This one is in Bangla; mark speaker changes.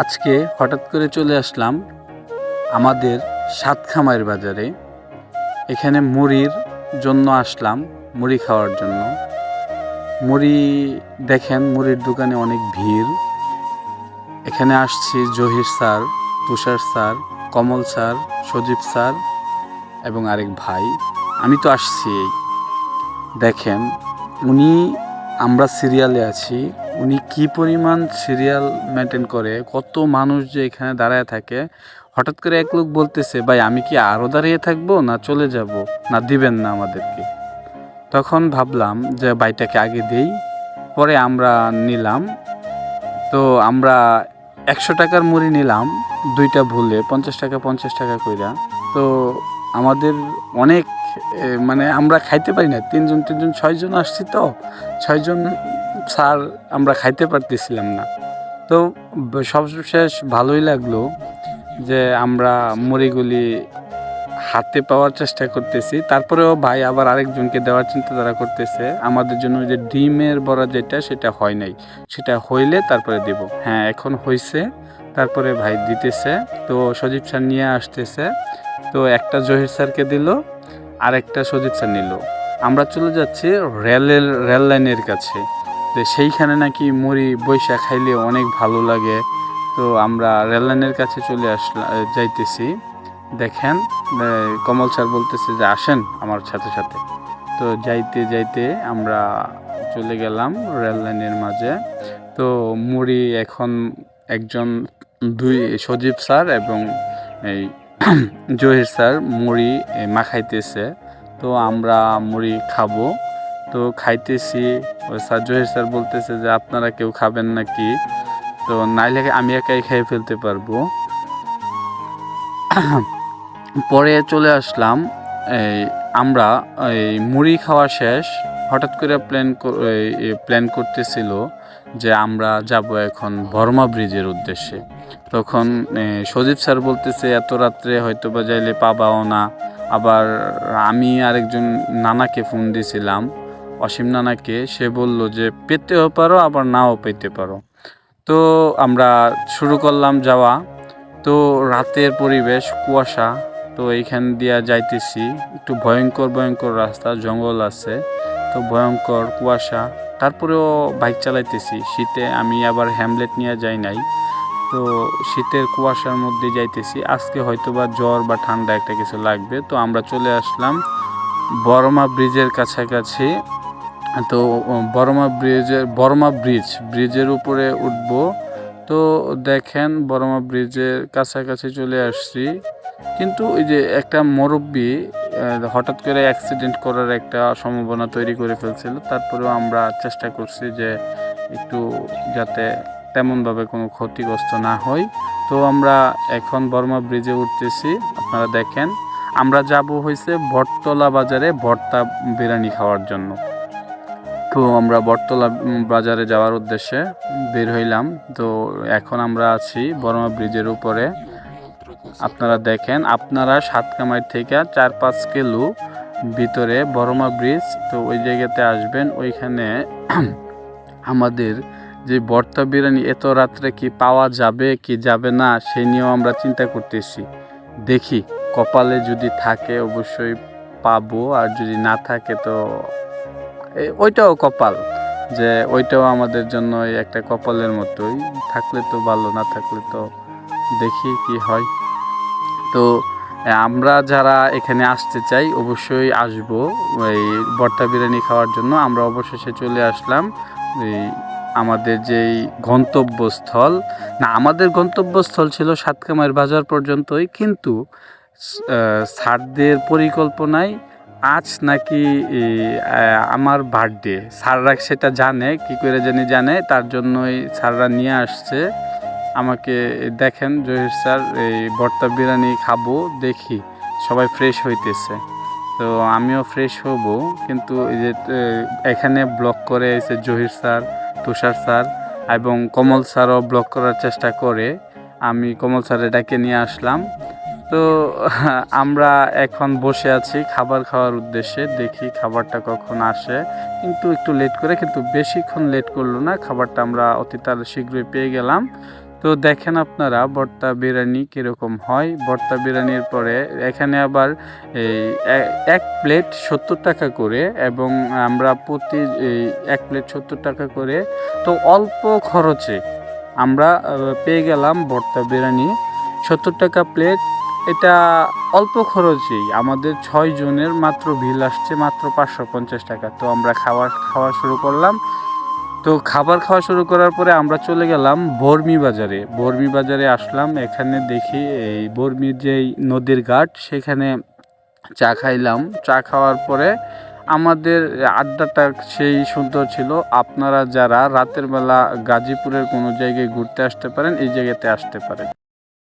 Speaker 1: আজকে হঠাৎ করে চলে আসলাম আমাদের সাতখামাইর বাজারে। এখানে মুড়ির জন্য আসলাম, মুড়ি খাওয়ার জন্য। মুড়ি দেখেন, মুড়ির দোকানে অনেক ভিড়। এখানে আসছি জহির স্যার, তুষার স্যার, কমল স্যার, সজীব স্যার এবং আরেক ভাই। আমি তো আসছি। দেখেন, উনি, আমরা সিরিয়ালে আছি, উনি কি পরিমাণ সিরিয়াল মেনটেন করে, কত মানুষ যে এখানে দাঁড়ায় থাকে। হঠাৎ করে এক লোক বলতেছে, ভাই আমি কি আরও দাঁড়িয়ে থাকবো, না চলে যাব, না দিবেন না আমাদেরকে। তখন ভাবলাম যে ভাইটাকে আগে দেই, পরে আমরা নিলাম। তো আমরা 100 টাকার মুড়ি নিলাম, দুইটা ভুলে 50 টাকা 50 টাকা কইরা। তো আমাদের অনেক মানে আমরা খাইতে পারি না, তিনজন 6জন আসছি, তো 6জন স্যার আমরা খাইতে পারতেছিলাম না। তো সবশেষ ভালোই লাগলো যে আমরা মুড়িগুলি হাতে পাওয়ার চেষ্টা করতেছি। তারপরেও ভাই আবার আরেকজনকে দেওয়ার চিন্তাধারা করতেছে। আমাদের জন্য যে ডিমের বড়া যেটা, সেটা হয় নাই, সেটা হইলে তারপরে দেব। হ্যাঁ, এখন হয়েছে, তারপরে ভাই দিতেছে। তো সজীব স্যার নিয়ে আসতেছে। তো একটা জহির স্যারকে দিল, আর একটা সজীব স্যার নিল। আমরা চলে যাচ্ছি রেল লাইনের কাছে। তো সেইখানে নাকি মুড়ি বৈশা খাইলে অনেক ভালো লাগে। তো আমরা রেল লাইনের কাছে চলে যাইতেছি। দেখেন, কমল স্যার বলতেছে যে আসেন আমার সাথে সাথে। তো যাইতে যাইতে আমরা চলে গেলাম রেল লাইনের মাঝে। তো মুড়ি এখন একজন, সজীব স্যার এবং এই জহির স্যার মুড়ি মাখাইতেছে। তো আমরা মুড়ি খাবো, তো খাইতেছি। ওই স্যার, জহির স্যার বলতেছে যে আপনারা কেউ খাবেন নাকি? তো নাইলে আমি একাই খেয়ে ফেলতে পারবো। পরে চলে আসলাম। আমরা এই মুড়ি খাওয়া শেষ, হঠাৎ করে প্ল্যান করতেছিল যে আমরা যাব এখন বর্মা ব্রিজের উদ্দেশ্যে। তখন সজীব স্যার বলতেছে এত রাত্রে হয়তো বা যাইলে পাবাও না। আবার আমি আরেকজন নানাকে ফোন দিয়েছিলাম, অসীম নানাকে, সে বলল যে পেতেও পারো আবার নাও পেতে পারো। তো আমরা শুরু করলাম যাওয়া। তো রাতের পরিবেশ, কুয়াশা। তো এইখান দিয়া যাইতেছি, একটু ভয়ঙ্কর ভয়ঙ্কর রাস্তা, জঙ্গল আছে, তো ভয়ঙ্কর কুয়াশা। তারপরেও বাইক চালাইতেছি শীতে। আমি আবার হ্যামলেট নিয়ে যাই নাই। তো শীতের কুয়াশার মধ্যে যাইতেছি। আজকে হয়তো বা জ্বর বা ঠান্ডা একটা কিছু লাগবে। তো আমরা চলে আসলাম বর্মা ব্রিজের কাছাকাছি। তো বর্মা ব্রিজের উপরে উঠবো। তো দেখেন, বর্মা ব্রিজের কাছাকাছি চলে আসছি। কিন্তু ওই যে একটা মুরব্বি হঠাৎ করে অ্যাক্সিডেন্ট করার একটা সম্ভাবনা তৈরি করে ফেলছিল। তারপরেও আমরা চেষ্টা করছি যে একটু যাতে তেমনভাবে কোনো ক্ষতিগ্রস্ত না হয়। তো আমরা এখন বর্মা ব্রিজে উঠতেছি। আপনারা দেখেন, আমরা যাব হয়েছে বটতলা বাজারে ভর্তা বিরিয়ানি খাওয়ার জন্য। তো আমরা বটতলা বাজারে যাওয়ার উদ্দেশ্যে বের হইলাম। তো এখন আমরা আছি বর্মা ব্রিজের উপরে। আপনারা দেখেন, আপনারা সাতকামাই থেকে 4-5 কিলো ভিতরে বর্মা ব্রিজ। তো ওই জায়গাতে আসবেন। ওইখানে আমাদের যে ভর্তা বিরিয়ানি এত রাত্রে কি পাওয়া যাবে কি যাবে না, সে নিয়েও আমরা চিন্তা করতেছি। দেখি, কপালে যদি থাকে অবশ্যই পাবো, আর যদি না থাকে তো ওইটাও কপাল, যে ওইটাও আমাদের জন্য একটা কপালের মতোই। থাকলে তো ভালো, না থাকলে তো দেখি কি হয়। তো আমরা যারা এখানে আসতে চাই অবশ্যই আসব এই ভর্তা বিরিয়ানি খাওয়ার জন্য। আমরা অবশেষে চলে আসলাম এই আমাদের যেই গন্তব্যস্থল। না, আমাদের গন্তব্যস্থল ছিল সাতকামাইর বাজার পর্যন্তই, কিন্তু স্যারদের পরিকল্পনায় আজ নাকি আমার বার্থডে। স্যাররা সেটা জানে, কি করে জানে, তার জন্যই স্যাররা নিয়ে আসছে আমাকে। দেখেন, জহির স্যার এই ভর্তা বিরিয়ানি খাবো, দেখি সবাই ফ্রেশ হইতেছে, তো আমিও ফ্রেশ হব। কিন্তু এই যে এখানে ব্লক করে এসে জহির স্যার, তুষার স্যার এবং কমল স্যারও ব্লক করার চেষ্টা করে। আমি কমল স্যারের ডাকে নিয়ে আসলাম। তো আমরা এখন বসে আছি খাবার খাওয়ার উদ্দেশ্যে। দেখি খাবারটা কখন আসে, কিন্তু একটু লেট করে, কিন্তু বেশিক্ষণ লেট করলো না। খাবারটা আমরা অতি শীঘ্রই পেয়ে গেলাম। তো দেখেন আপনারা ভর্তা বিরিয়ানি কীরকম হয়। ভর্তা বিরিয়ানির পরে এখানে আবার এই এক প্লেট 70 টাকা করে, এবং আমরা প্রতি এই এক প্লেট 70 টাকা করে, তো অল্প খরচে আমরা পেয়ে গেলাম ভর্তা বিরিয়ানি 70 টাকা প্লেট। এটা অল্প খরচেই আমাদের 6 জনের মাত্র বিল আসছে মাত্র 550 টাকা। তো আমরা খাওয়া শুরু করলাম। তো খাবার খাওয়া শুরু করার পরে আমরা চলে গেলাম বর্মি বাজারে। বর্মি বাজারে আসলাম, এখানে দেখি এই বর্মির যেই নদীর ঘাট, সেখানে চা খাইলাম। চা খাওয়ার পরে আমাদের আড্ডাটা সেই সুন্দর ছিল। আপনারা যারা রাতের বেলা গাজীপুরের কোনো জায়গায় ঘুরতে আসতে পারেন, এই জায়গাতে আসতে পারেন।